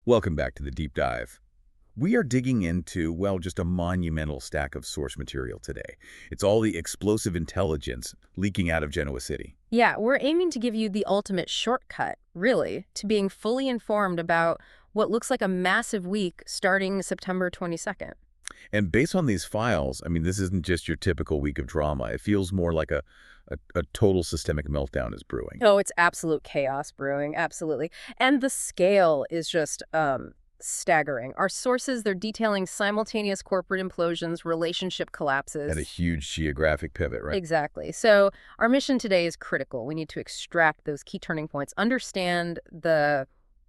Welcome back to the deep dive. We are digging into, well, just a monumental stack of source material today. It's all the explosive intelligence leaking out of Genoa City. Yeah, we're aiming to give you the ultimate shortcut, really, to being fully informed about what looks like a massive week starting September 22nd. And based on these files, I mean, this isn't just your typical week of drama. It feels more like a total systemic meltdown is brewing. Oh, it's absolute chaos brewing, absolutely. And the scale is just staggering. Our sources, they're detailing simultaneous corporate implosions, relationship collapses. And a huge geographic pivot, right? Exactly. So our mission today is critical. We need to extract those key turning points, understand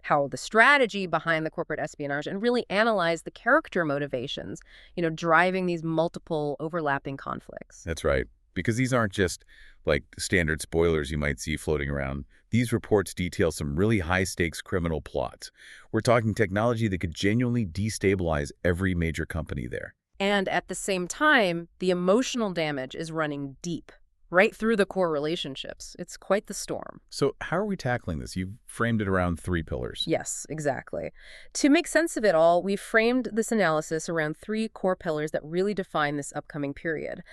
how the strategy behind the corporate espionage, and really analyze the character motivations, driving these multiple overlapping conflicts. That's right. Because these aren't just like standard spoilers you might see floating around. These reports detail some really high-stakes criminal plots. We're talking technology that could genuinely destabilize every major company there. And at the same time, the emotional damage is running deep, right through the core relationships. It's quite the storm. So how are we tackling this? You've framed it around 3 pillars. Yes, exactly. To make sense of it all, we've framed this analysis around 3 core pillars that really define this upcoming period.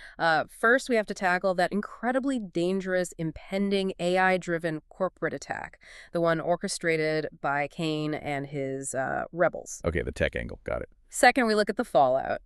First, we have to tackle that incredibly dangerous, impending AI-driven corporate attack, the one orchestrated by Cain and his rebels. Okay, the tech angle. Got it. Second, we look at the fallout,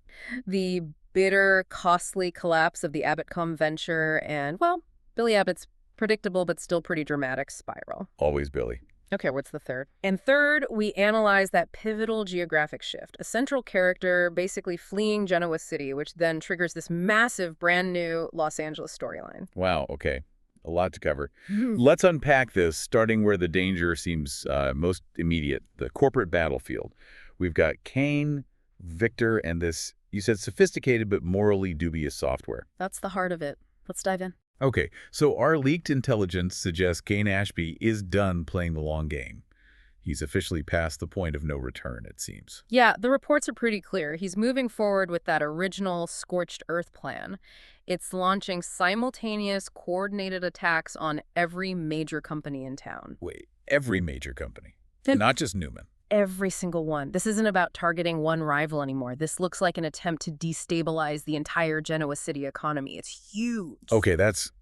the bitter, costly collapse of the Abbott.com venture and, well, Billy Abbott's predictable but still pretty dramatic spiral. Always Billy. Okay, what's the third? And third, we analyze that pivotal geographic shift, a central character basically fleeing Genoa City, which then triggers this massive, brand new Los Angeles storyline. Wow, okay. A lot to cover. Let's unpack this, starting where the danger seems most immediate, the corporate battlefield. We've got Cain, Victor, and this, you said, sophisticated but morally dubious software. That's the heart of it. Let's dive in. Okay, so our leaked intelligence suggests Cain Ashby is done playing the long game. He's officially past the point of no return, it seems. Yeah, the reports are pretty clear. He's moving forward with that original scorched earth plan. It's launching simultaneous coordinated attacks on every major company in town. Wait, every major company, And not just Newman. every single one. This isn't about targeting one rival anymore. This looks like an attempt to destabilize the entire Genoa City economy. It's huge. Okay, that's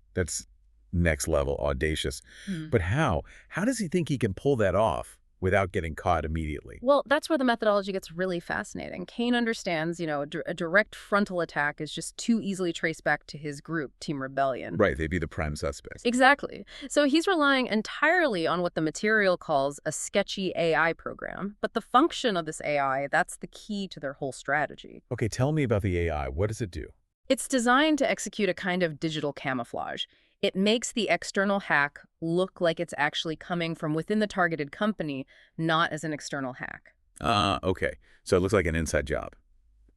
next level, audacious. But how? How does he think he can pull that off without getting caught immediately? Well, that's where the methodology gets really fascinating. Cain understands, a direct frontal attack is just too easily traced back to his group, Team Rebellion. Right, they'd be the prime suspects. Exactly. So he's relying entirely on what the material calls a sketchy AI program. But the function of this AI, that's the key to their whole strategy. Okay, tell me about the AI. What does it do? It's designed to execute a kind of digital camouflage. It makes the external hack look like it's actually coming from within the targeted company, not as an external hack. Okay. So it looks like an inside job.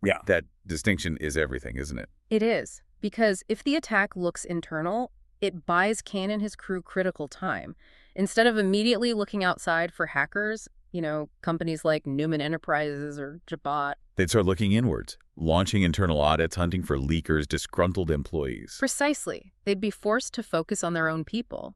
Yeah. That distinction is everything, isn't it? It is, because if the attack looks internal, it buys Cain and his crew critical time. Instead of immediately looking outside for hackers, companies like Newman Enterprises or Jabot. They'd start looking inwards, launching internal audits, hunting for leakers, disgruntled employees. Precisely. They'd be forced to focus on their own people.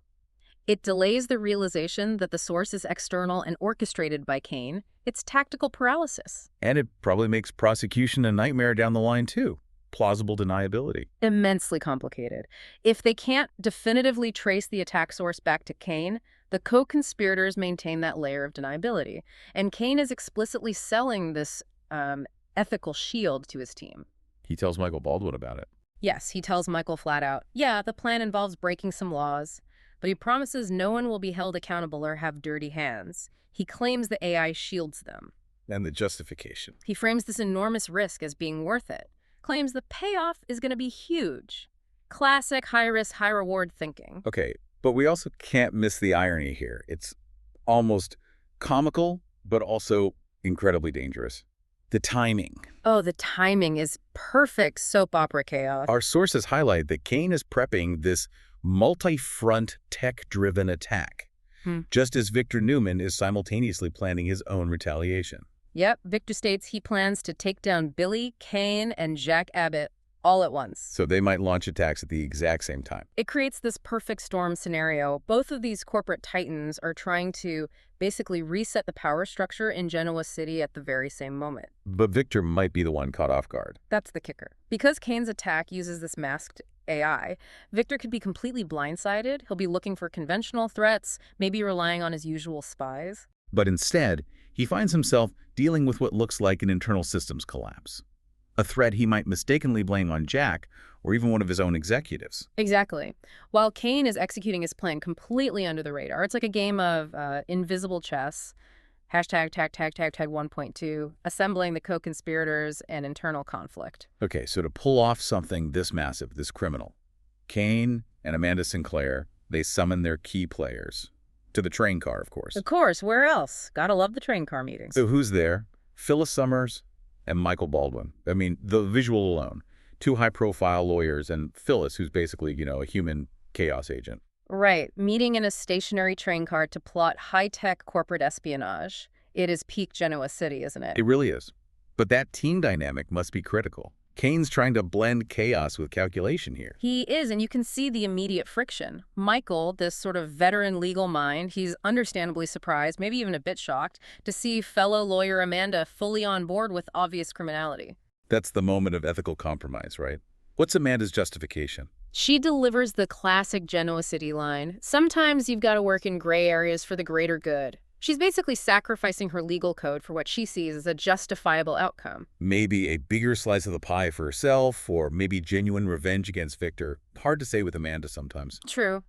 It delays the realization that the source is external and orchestrated by Cain. It's tactical paralysis. And it probably makes prosecution a nightmare down the line, too. Plausible deniability. Immensely complicated. If they can't definitively trace the attack source back to Cain, the co-conspirators maintain that layer of deniability. And Cain is explicitly selling this ethical shield to his team. He tells Michael Baldwin about it. Yes, he tells Michael flat out, yeah, the plan involves breaking some laws, but he promises no one will be held accountable or have dirty hands. He claims the AI shields them. And the justification. He frames this enormous risk as being worth it. Claims the payoff is going to be huge. Classic high-risk, high-reward thinking. Okay, but we also can't miss the irony here. It's almost comical, but also incredibly dangerous. The timing. Oh, the timing is perfect soap opera chaos. Our sources highlight that Cain is prepping this multi-front tech-driven attack, just as Victor Newman is simultaneously planning his own retaliation. Yep, Victor states he plans to take down Billy, Cain, and Jack Abbott all at once. So they might launch attacks at the exact same time. It creates this perfect storm scenario. Both of these corporate titans are trying to basically reset the power structure in Genoa City at the very same moment. But Victor might be the one caught off guard. That's the kicker. Because Kane's attack uses this masked AI, Victor could be completely blindsided. He'll be looking for conventional threats, maybe relying on his usual spies. But instead, he finds himself dealing with what looks like an internal systems collapse. A threat he might mistakenly blame on Jack or even one of his own executives. Exactly. While Kane is executing his plan completely under the radar, it's like a game of invisible chess. Hashtag tag tag tag tag 1.2, assembling the co-conspirators and internal conflict. Okay, so to pull off something this massive, this criminal, Kane and Amanda Sinclair, they summon their key players. To the train car, of course. Of course, where else? Gotta love the train car meetings. So who's there? Phyllis Summers and Michael Baldwin. I mean, the visual alone. Two high-profile lawyers and Phyllis, who's basically, a human chaos agent. Right, meeting in a stationary train car to plot high-tech corporate espionage. It is peak Genoa City, isn't it? It really is. But that team dynamic must be critical. Kane's trying to blend chaos with calculation here. He is, and you can see the immediate friction. Michael, this sort of veteran legal mind, he's understandably surprised, maybe even a bit shocked, to see fellow lawyer Amanda fully on board with obvious criminality. That's the moment of ethical compromise, right? What's Amanda's justification? She delivers the classic Genoa City line. Sometimes you've got to work in gray areas for the greater good. She's basically sacrificing her legal code for what she sees as a justifiable outcome. Maybe a bigger slice of the pie for herself, or maybe genuine revenge against Victor. Hard to say with Amanda sometimes. True.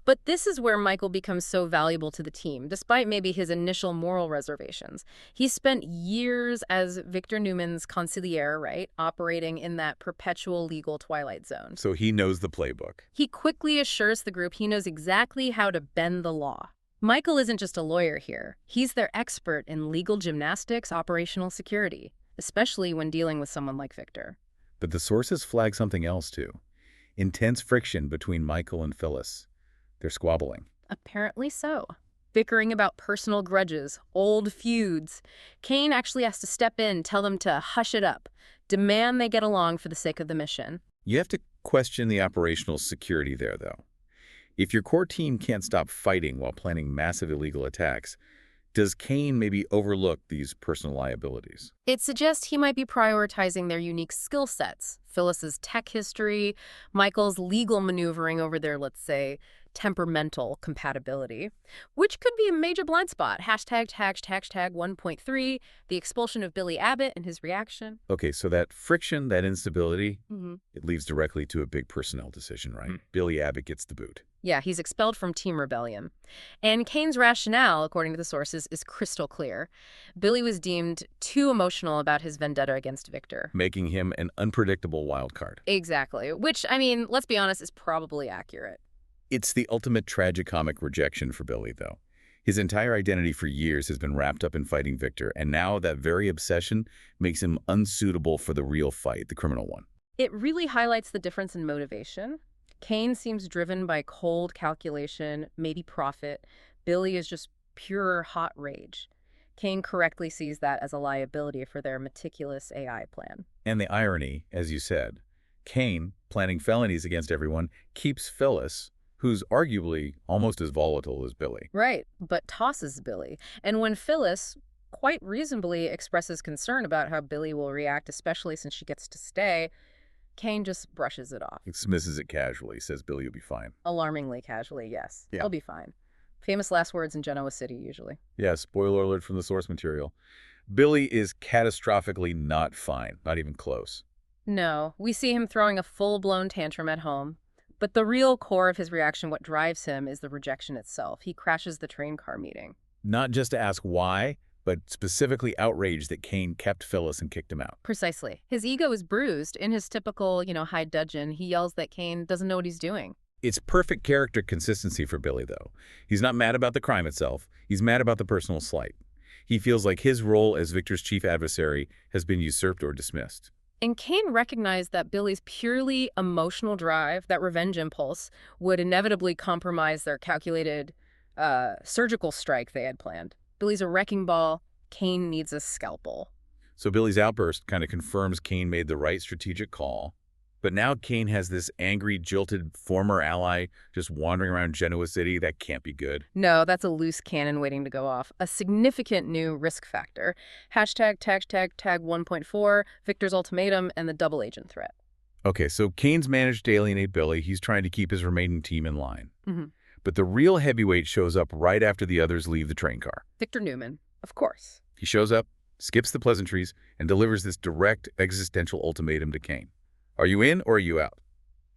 But this is where Michael becomes so valuable to the team, despite maybe his initial moral reservations. He spent years as Victor Newman's consigliere, right, operating in that perpetual legal twilight zone. So he knows the playbook. He quickly assures the group he knows exactly how to bend the law. Michael isn't just a lawyer here. He's their expert in legal gymnastics, operational security, especially when dealing with someone like Victor. But the sources flag something else too. Intense friction between Michael and Phyllis. They're squabbling. Apparently so. Bickering about personal grudges, old feuds. Kane actually has to step in, tell them to hush it up, demand they get along for the sake of the mission. You have to question the operational security there, though. If your core team can't stop fighting while planning massive illegal attacks, does Kane maybe overlook these personal liabilities? It suggests he might be prioritizing their unique skill sets. Phyllis's tech history, Michael's legal maneuvering over their, let's say, temperamental compatibility, which could be a major blind spot. Hashtag 1.3, the expulsion of Billy Abbott and his reaction. Okay, so that friction, that instability, Mm-hmm. it leads directly to a big personnel decision, right? Billy Abbott gets the boot. Yeah, he's expelled from Team Rebellion. And Kane's rationale, according to the sources, is crystal clear. Billy was deemed too emotional about his vendetta against Victor. Making him an unpredictable wild card. Exactly. Which, I mean, let's be honest, is probably accurate. It's the ultimate tragicomic rejection for Billy, though. His entire identity for years has been wrapped up in fighting Victor, and now that very obsession makes him unsuitable for the real fight, the criminal one. It really highlights the difference in motivation. Kane seems driven by cold calculation, maybe profit. Billy is just pure hot rage. Kane correctly sees that as a liability for their meticulous AI plan. And the irony, as you said, Kane, planning felonies against everyone, keeps Phyllis, who's arguably almost as volatile as Billy. Right, but tosses Billy. And when Phyllis quite reasonably expresses concern about how Billy will react, especially since she gets to stay, Kane just brushes it off. Dismisses it casually, says Billy will be fine. Alarmingly casually, yes. Yeah. He'll be fine. Famous last words in Genoa City, usually. Yeah, spoiler alert from the source material. Billy is catastrophically not fine, not even close. No, we see him throwing a full-blown tantrum at home. But the real core of his reaction, what drives him, is the rejection itself. He crashes the train car meeting. Not just to ask why, but specifically outraged that Kane kept Phyllis and kicked him out. Precisely. His ego is bruised. In his typical, high dudgeon, he yells that Kane doesn't know what he's doing. It's perfect character consistency for Billy, though. He's not mad about the crime itself. He's mad about the personal slight. He feels like his role as Victor's chief adversary has been usurped or dismissed. And Kane recognized that Billy's purely emotional drive, that revenge impulse, would inevitably compromise their calculated surgical strike they had planned. Billy's a wrecking ball. Kane needs a scalpel. So Billy's outburst kind of confirms Kane made the right strategic call. But now Kane has this angry, jilted former ally just wandering around Genoa City. That can't be good. No, that's a loose cannon waiting to go off. A significant new risk factor. Tag 1.4, Victor's ultimatum, and the double agent threat. Okay, so Kane's managed to alienate Billy. He's trying to keep his remaining team in line. Mm-hmm. But the real heavyweight shows up right after the others leave the train car. Victor Newman, of course. He shows up, skips the pleasantries, and delivers this direct existential ultimatum to Kane. Are you in or are you out?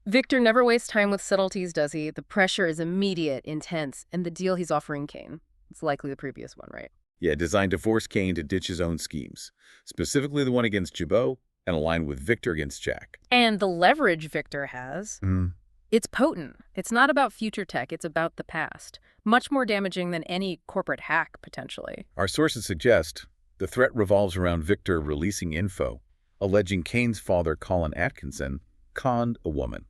Victor never wastes time with subtleties, does he? The pressure is immediate, intense, and the deal he's offering Kane. It's likely the previous one, right? Yeah, designed to force Kane to ditch his own schemes, specifically the one against Jabot and align with Victor against Jack. And the leverage Victor has, it's potent. It's not about future tech, it's about the past. Much more damaging than any corporate hack, potentially. Our sources suggest the threat revolves around Victor releasing info, alleging Kane's father, Colin Atkinson, conned a woman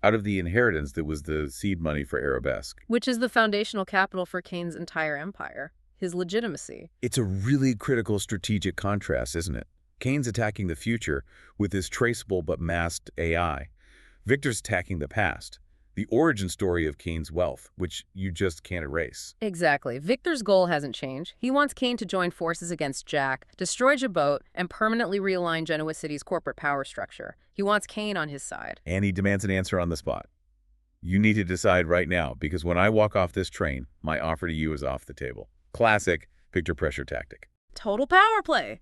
out of the inheritance that was the seed money for Arabesque. Which is the foundational capital for Kane's entire empire, his legitimacy. It's a really critical strategic contrast, isn't it? Kane's attacking the future with his traceable but masked AI. Victor's attacking the past, the origin story of Kane's wealth, which you just can't erase. Exactly. Victor's goal hasn't changed. He wants Kane to join forces against Jack, destroy Jabot, and permanently realign Genoa City's corporate power structure. He wants Kane on his side. And he demands an answer on the spot. You need to decide right now, because when I walk off this train, my offer to you is off the table. Classic Victor pressure tactic. Total power play.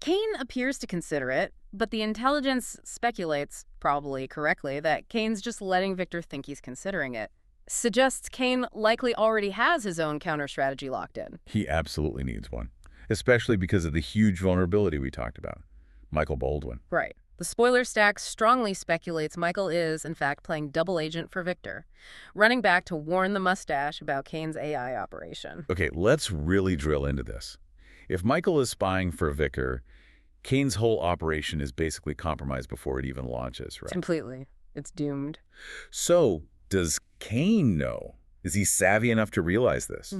Kane appears to consider it, but the intelligence speculates, probably correctly, that Kane's just letting Victor think he's considering it. Suggests Kane likely already has his own counter-strategy locked in. He absolutely needs one, especially because of the huge vulnerability we talked about. Michael Baldwin. Right. The spoiler stack strongly speculates Michael is, in fact, playing double agent for Victor, running back to warn the mustache about Kane's AI operation. Okay, let's really drill into this. If Michael is spying for Victor, Kane's whole operation is basically compromised before it even launches, right? Completely. It's doomed. So, does Kane know? Is he savvy enough to realize this?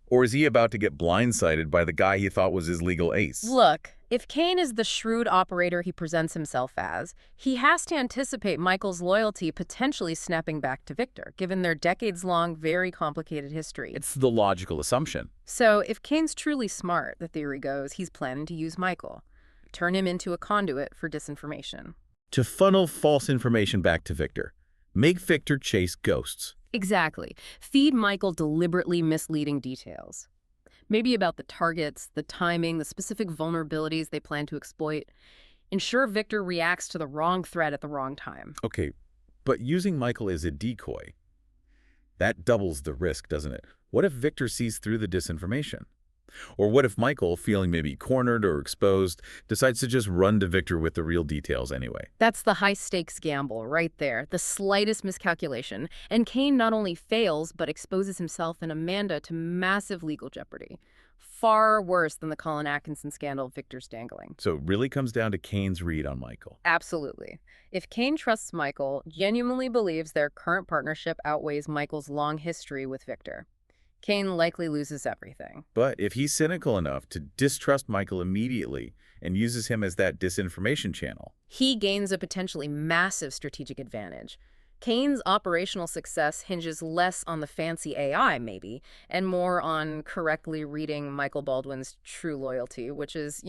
Or is he about to get blindsided by the guy he thought was his legal ace? Look, if Kane is the shrewd operator he presents himself as, he has to anticipate Michael's loyalty potentially snapping back to Victor, given their decades-long, very complicated history. It's the logical assumption. So, if Kane's truly smart, the theory goes, he's planning to use Michael. Turn him into a conduit for disinformation. To funnel false information back to Victor. Make Victor chase ghosts. Exactly. Feed Michael deliberately misleading details. Maybe about the targets, the timing, the specific vulnerabilities they plan to exploit. Ensure Victor reacts to the wrong threat at the wrong time. Okay, but using Michael as a decoy, that doubles the risk, doesn't it? What if Victor sees through the disinformation? Or what if Michael, feeling maybe cornered or exposed, decides to just run to Victor with the real details anyway? That's the high-stakes gamble right there, the slightest miscalculation. And Kane not only fails, but exposes himself and Amanda to massive legal jeopardy. Far worse than the Colin Atkinson scandal Victor's dangling. So it really comes down to Kane's read on Michael. Absolutely. If Kane trusts Michael, genuinely believes their current partnership outweighs Michael's long history with Victor, Kane likely loses everything. But if he's cynical enough to distrust Michael immediately and uses him as that disinformation channel, he gains a potentially massive strategic advantage. Kane's operational success hinges less on the fancy AI, maybe, and more on correctly reading Michael Baldwin's true loyalty, which is,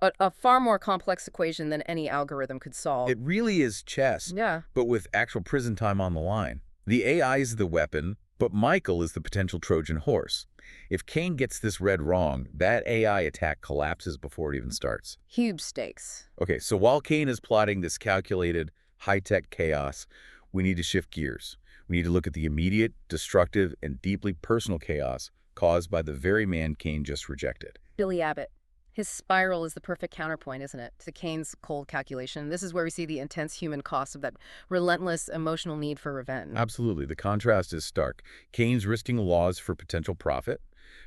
a far more complex equation than any algorithm could solve. it really is chess, Yeah. but with actual prison time on the line. The AI is the weapon, but Michael is the potential Trojan horse. If Kane gets this read wrong, that AI attack collapses before it even starts. Huge stakes. Okay, so while Kane is plotting this calculated, high-tech chaos, we need to shift gears. We need to look at the immediate, destructive, and deeply personal chaos caused by the very man Kane just rejected. Billy Abbott. His spiral is the perfect counterpoint, isn't it, to Kane's cold calculation. This is where we see the intense human cost of that relentless emotional need for revenge. Absolutely. The contrast is stark. Kane's risking laws for potential profit.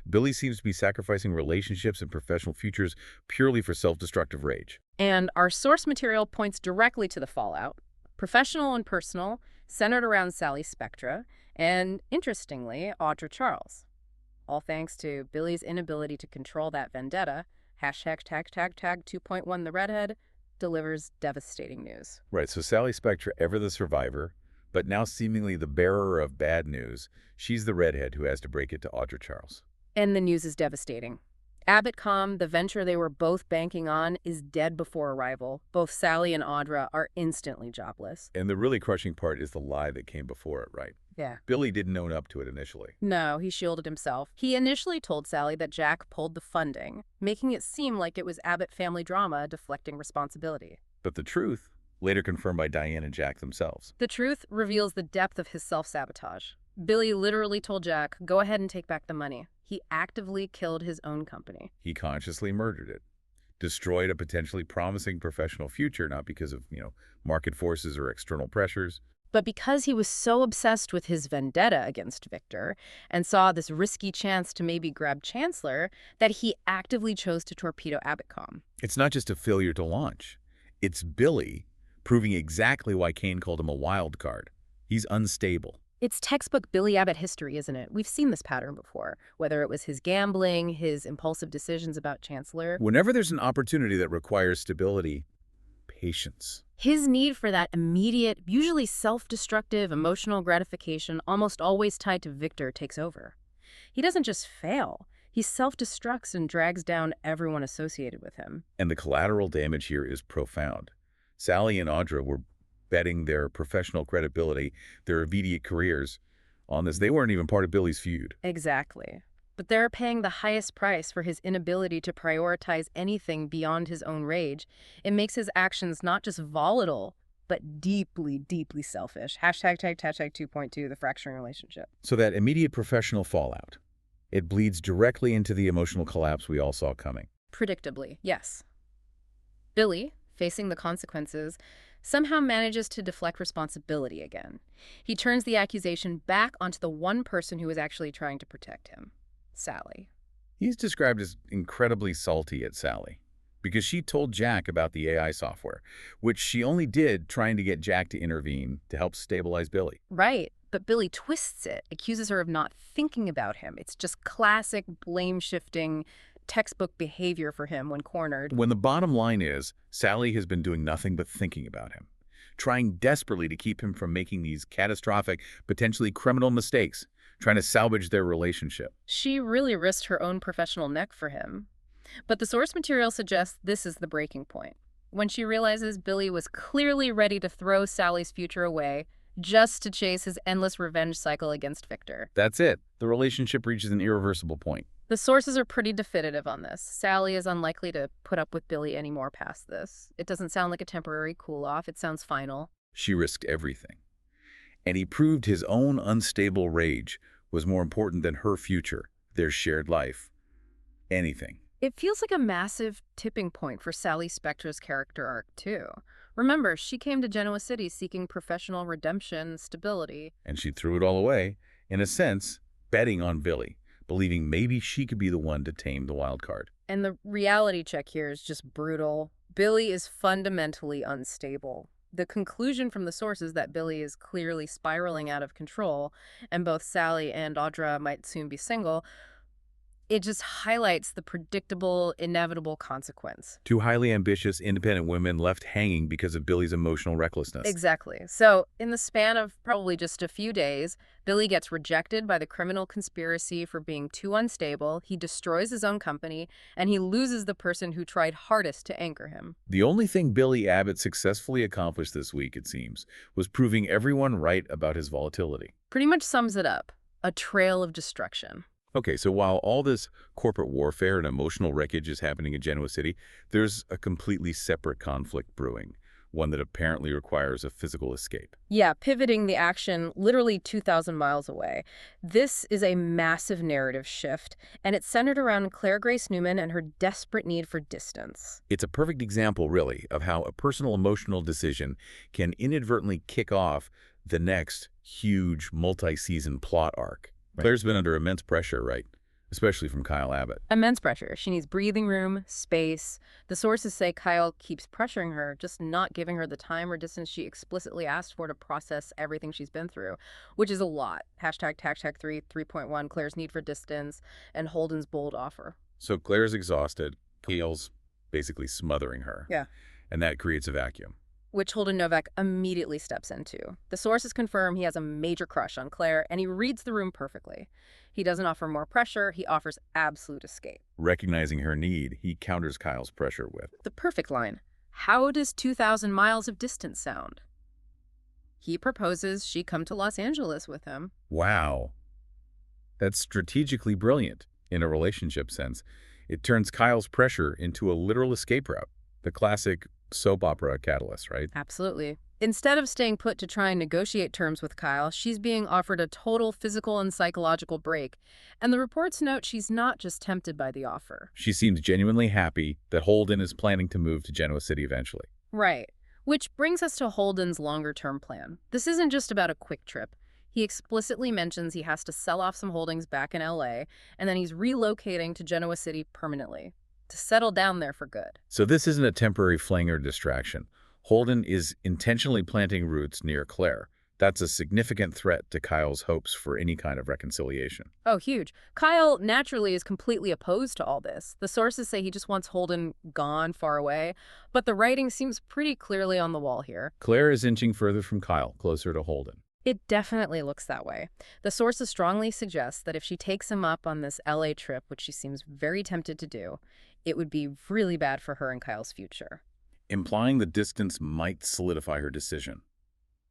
Billy seems to be sacrificing relationships and professional futures purely for self-destructive rage. And our source material points directly to the fallout. Professional and personal, centered around Sally Spectra, and, interestingly, Audra Charles. All thanks to Billy's inability to control that vendetta, #tag 2.1 the redhead, delivers devastating news. Right, so Sally Spectra, ever the survivor, but now seemingly the bearer of bad news, she's the redhead who has to break it to Audra Charles. And the news is devastating. Abbott.com, the venture they were both banking on, is dead before arrival. Both Sally and Audra are instantly jobless. And the really crushing part is the lie that came before it, right? Yeah. Billy didn't own up to it initially. No, he shielded himself. He initially told Sally that Jack pulled the funding, making it seem like it was Abbott family drama deflecting responsibility. But the truth, later confirmed by Diane and Jack themselves. The truth reveals the depth of his self-sabotage. Billy literally told Jack, go ahead and take back the money. He actively killed his own company. He consciously murdered it, destroyed a potentially promising professional future, not because of, market forces or external pressures. But because he was so obsessed with his vendetta against Victor and saw this risky chance to maybe grab Chancellor, that he actively chose to torpedo Abbott.com. It's not just a failure to launch. It's Billy proving exactly why Kane called him a wild card. He's unstable. It's textbook Billy Abbott history, isn't it? We've seen this pattern before, whether it was his gambling, his impulsive decisions about Chancellor. Whenever there's an opportunity that requires stability, patience. His need for that immediate, usually self-destructive emotional gratification, almost always tied to Victor, takes over. He doesn't just fail. He self-destructs and drags down everyone associated with him. And the collateral damage here is profound. Sally and Audra were betting their professional credibility, their immediate careers, on this. They weren't even part of Billy's feud. Exactly. But they're paying the highest price for his inability to prioritize anything beyond his own rage. It makes his actions not just volatile, but deeply, deeply selfish. Hashtag 2.2, the fracturing relationship. So that immediate professional fallout, it bleeds directly into the emotional collapse we all saw coming. Predictably, yes. Billy, facing the consequences, somehow manages to deflect responsibility again. He turns the accusation back onto the one person who was actually trying to protect him, Sally. He's described as incredibly salty at Sally because she told Jack about the AI software, which she only did trying to get Jack to intervene to help stabilize Billy. Right, but Billy twists it, accuses her of not thinking about him. It's just classic blame-shifting, textbook behavior for him when cornered. When the bottom line is, Sally has been doing nothing but thinking about him, trying desperately to keep him from making these catastrophic, potentially criminal mistakes, trying to salvage their relationship. She really risked her own professional neck for him. But the source material suggests this is the breaking point. When she realizes Billy was clearly ready to throw Sally's future away just to chase his endless revenge cycle against Victor. That's it. The relationship reaches an irreversible point. The sources are pretty definitive on this. Sally is unlikely to put up with Billy anymore past this. It doesn't sound like a temporary cool-off. It sounds final. She risked everything. And he proved his own unstable rage was more important than her future, their shared life. Anything. It feels like a massive tipping point for Sally Spectra's character arc, too. Remember, she came to Genoa City seeking professional redemption, stability. And she threw it all away, in a sense, betting on Billy, believing maybe she could be the one to tame the wild card. And the reality check here is just brutal. Billy is fundamentally unstable. The conclusion from the source is that Billy is clearly spiraling out of control, and both Sally and Audra might soon be single. It just highlights the predictable, inevitable consequence. Two highly ambitious, independent women left hanging because of Billy's emotional recklessness. Exactly. So, in the span of probably just a few days, Billy gets rejected by the criminal conspiracy for being too unstable, he destroys his own company, and he loses the person who tried hardest to anchor him. The only thing Billy Abbott successfully accomplished this week, it seems, was proving everyone right about his volatility. Pretty much sums it up. A trail of destruction. Okay, so while all this corporate warfare and emotional wreckage is happening in Genoa City, there's a completely separate conflict brewing, one that apparently requires a physical escape. Yeah, pivoting the action literally 2,000 miles away. This is a massive narrative shift, and it's centered around Claire Grace Newman and her desperate need for distance. It's a perfect example, really, of how a personal emotional decision can inadvertently kick off the next huge multi-season plot arc. Right. Claire's been under immense pressure, right? Especially from Kyle Abbott. Immense pressure. She needs breathing room, space. The sources say Kyle keeps pressuring her, just not giving her the time or distance she explicitly asked for to process everything she's been through, which is a lot. Hashtag 3.1, Claire's need for distance, and Holden's bold offer. So Claire's exhausted. Kyle's basically smothering her. Yeah. And that creates a vacuum. which Holden Novak immediately steps into. The sources confirm he has a major crush on Claire, and he reads the room perfectly. He doesn't offer more pressure, he offers absolute escape. Recognizing her need, he counters Kyle's pressure with, The perfect line. How does 2,000 miles of distance sound? He proposes she come to Los Angeles with him. wow. That's strategically brilliant in a relationship sense. It turns Kyle's pressure into a literal escape route. The classic soap opera catalyst, right? Absolutely. Instead of staying put to try and negotiate terms with Kyle, she's being offered a total physical and psychological break. And the reports note she's not just tempted by the offer. She seems genuinely happy that Holden is planning to move to Genoa City eventually. Right. Which brings us to Holden's longer-term plan. This isn't just about a quick trip. He explicitly mentions he has to sell off some holdings back in LA, and then he's relocating to Genoa City permanently, to settle down there for good. So this isn't a temporary fling or distraction. Holden is intentionally planting roots near Claire. That's a significant threat to Kyle's hopes for any kind of reconciliation. Oh, huge. Kyle naturally is completely opposed to all this. The sources say he just wants Holden gone, far away, but the writing seems pretty clearly on the wall here. Claire is inching further from Kyle, closer to Holden. It definitely looks that way. The sources strongly suggest that if she takes him up on this LA trip, which she seems very tempted to do, it would be really bad for her and Kyle's future. Implying the distance might solidify her decision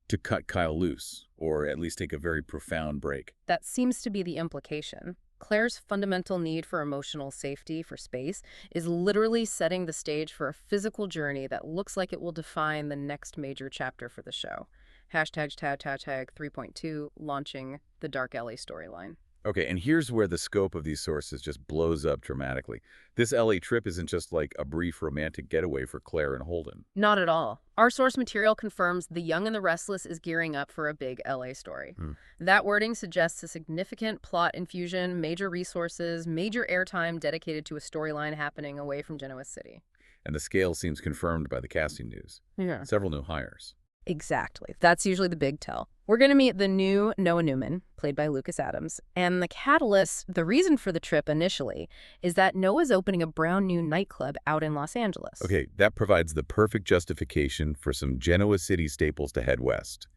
to cut Kyle loose, or at least take a very profound break. That seems to be the implication. Claire's fundamental need for emotional safety, for space, is literally setting the stage for a physical journey that looks like it will define the next major chapter for the show. Hashtag 3.2, launching the Dark LA storyline. Okay, and here's where the scope of these sources just blows up dramatically. This LA trip isn't just like a brief romantic getaway for Claire and Holden. Not at all. Our source material confirms The Young and the Restless is gearing up for a big LA story. That wording suggests a significant plot infusion, major resources, major airtime dedicated to a storyline happening away from Genoa City. And the scale seems confirmed by the casting news. Yeah. Several new hires. Exactly. That's usually the big tell. We're going to meet the new Noah Newman, played by Lucas Adams. And the catalyst, the reason for the trip initially, is that Noah's opening a brand new nightclub out in Los Angeles. Okay, that provides the perfect justification for some Genoa City staples to head west.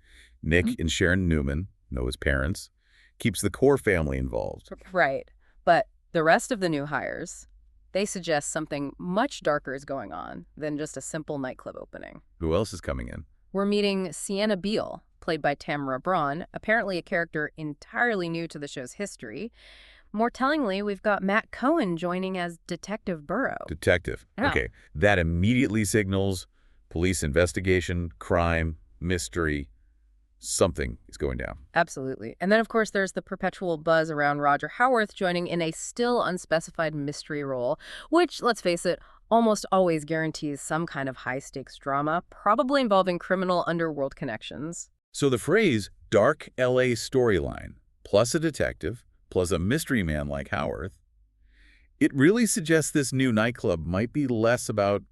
Nick and Sharon Newman, Noah's parents, keeps the core family involved. Right. But the rest of the new hires, they suggest something much darker is going on than just a simple nightclub opening. Who else is coming in? We're meeting Sienna Beale, played by Tamara Braun, apparently a character entirely new to the show's history. More tellingly, we've got Matt Cohen joining as Detective Burrow. Detective. Yeah. Okay, that immediately signals police investigation, crime, mystery. Something is going down. Absolutely. And then, of course, there's the perpetual buzz around Roger Howarth joining in a still unspecified mystery role, which, let's face it, almost always guarantees some kind of high-stakes drama, probably involving criminal underworld connections. So the phrase dark LA storyline, plus a detective, plus a mystery man like Howarth, it really suggests this new nightclub might be less about,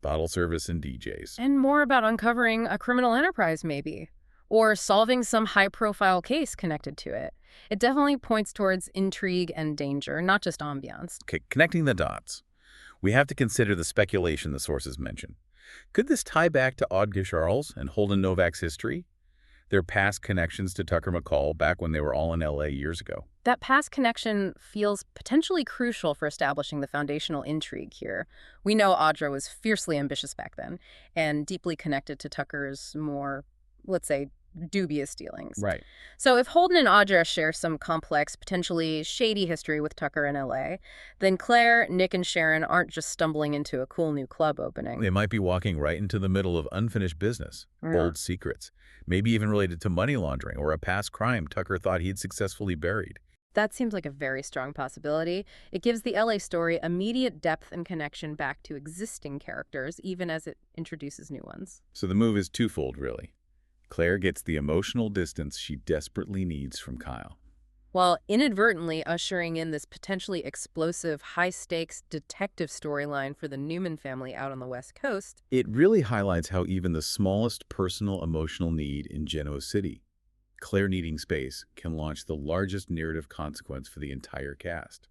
bottle service and DJs. And more about uncovering a criminal enterprise, maybe. Or solving some high-profile case connected to it. It definitely points towards intrigue and danger, not just ambiance. Okay, connecting the dots. We have to consider the speculation the sources mention. Could this tie back to Audrey Charles and Holden Novak's history? Their past connections to Tucker McCall back when they were all in LA years ago. That past connection feels potentially crucial for establishing the foundational intrigue here. We know Audra was fiercely ambitious back then and deeply connected to Tucker's more, let's say, dubious dealings. Right. So if Holden and Audra share some complex, potentially shady history with Tucker in LA, then Claire, Nick, and Sharon aren't just stumbling into a cool new club opening. They might be walking right into the middle of unfinished business, old secrets, maybe even related to money laundering or a past crime Tucker thought he'd successfully buried. That seems like a very strong possibility. It gives the LA story immediate depth and connection back to existing characters, even as it introduces new ones. So the move is twofold, really. Claire gets the emotional distance she desperately needs from Kyle, while inadvertently ushering in this potentially explosive, high-stakes detective storyline for the Newman family out on the West Coast. It really highlights how even the smallest personal emotional need in Genoa City, Claire needing space, can launch the largest narrative consequence for the entire cast.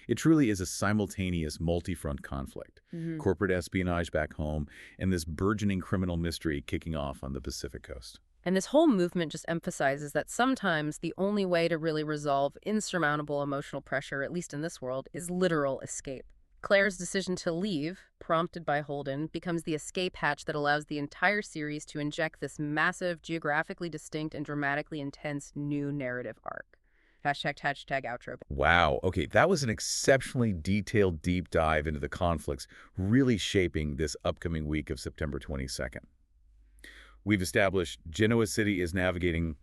It truly is a simultaneous multi-front conflict. Corporate espionage back home and this burgeoning criminal mystery kicking off on the Pacific coast. And this whole movement just emphasizes that sometimes the only way to really resolve insurmountable emotional pressure, at least in this world, is literal escape. Claire's decision to leave, prompted by Holden, becomes the escape hatch that allows the entire series to inject this massive, geographically distinct, and dramatically intense new narrative arc. Hashtag outro. Wow. Okay, that was an exceptionally detailed deep dive into the conflicts really shaping this upcoming week of September 22nd. We've established Genoa City is navigating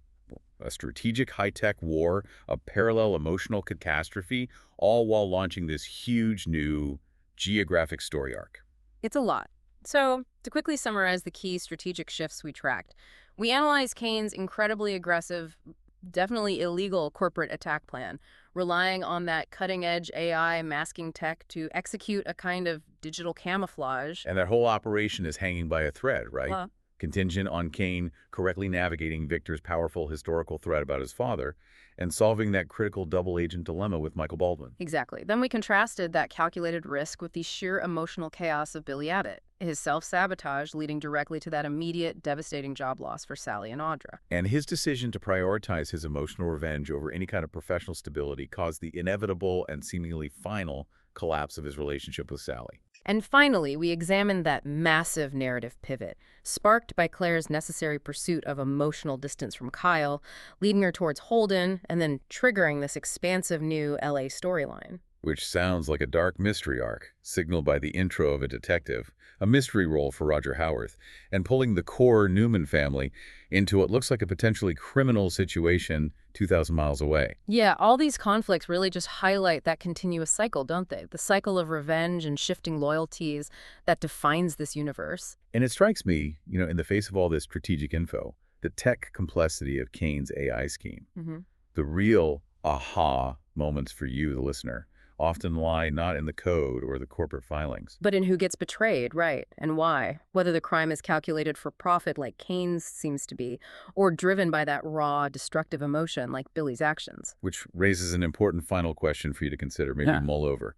a strategic high-tech war, a parallel emotional catastrophe, all while launching this huge new geographic story arc. It's a lot. So, to quickly summarize the key strategic shifts we tracked, we analyzed Kane's incredibly aggressive, definitely illegal corporate attack plan, relying on that cutting-edge AI masking tech to execute a kind of digital camouflage. And that whole operation is hanging by a thread, right? Uh, Contingent on Kane correctly navigating Victor's powerful historical threat about his father and solving that critical double-agent dilemma with Michael Baldwin. Exactly. Then we contrasted that calculated risk with the sheer emotional chaos of Billy Abbott, his self-sabotage leading directly to that immediate, devastating job loss for Sally and Audra. And his decision to prioritize his emotional revenge over any kind of professional stability caused the inevitable and seemingly final collapse of his relationship with Sally. And finally, we examined that massive narrative pivot, sparked by Claire's necessary pursuit of emotional distance from Kyle, leading her towards Holden, and then triggering this expansive new LA storyline. Which sounds like a dark mystery arc, signaled by the intro of a detective, a mystery role for Roger Howarth, and pulling the core Newman family into what looks like a potentially criminal situation 2,000 miles away. Yeah, all these conflicts really just highlight that continuous cycle, don't they? The cycle of revenge and shifting loyalties that defines this universe. And it strikes me, in the face of all this strategic info, the tech complexity of Kane's AI scheme. The real aha moments for you, the listener, often lie not in the code or the corporate filings, but in who gets betrayed, right, and why. Whether the crime is calculated for profit like Kane's seems to be, or driven by that raw, destructive emotion like Billy's actions. Which raises an important final question for you to consider, maybe mull over.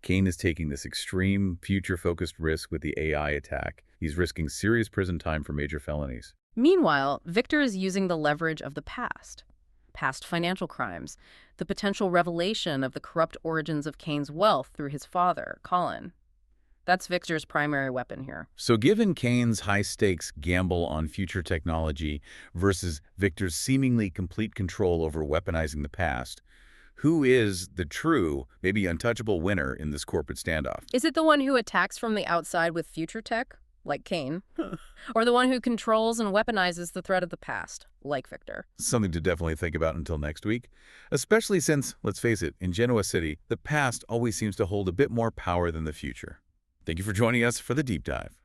Kane is taking this extreme, future-focused risk with the AI attack. He's risking serious prison time for major felonies. Meanwhile, Victor is using the leverage of the past financial crimes, the potential revelation of the corrupt origins of Kane's wealth through his father, Colin. That's Victor's primary weapon here. So given Kane's high-stakes gamble on future technology versus Victor's seemingly complete control over weaponizing the past, who is the true, maybe untouchable winner in this corporate standoff? Is it the one who attacks from the outside with future tech, like Kane, or the one who controls and weaponizes the threat of the past, like Victor? Something to definitely think about until next week, especially since, let's face it, in Genoa City, the past always seems to hold a bit more power than the future. Thank you for joining us for the deep dive.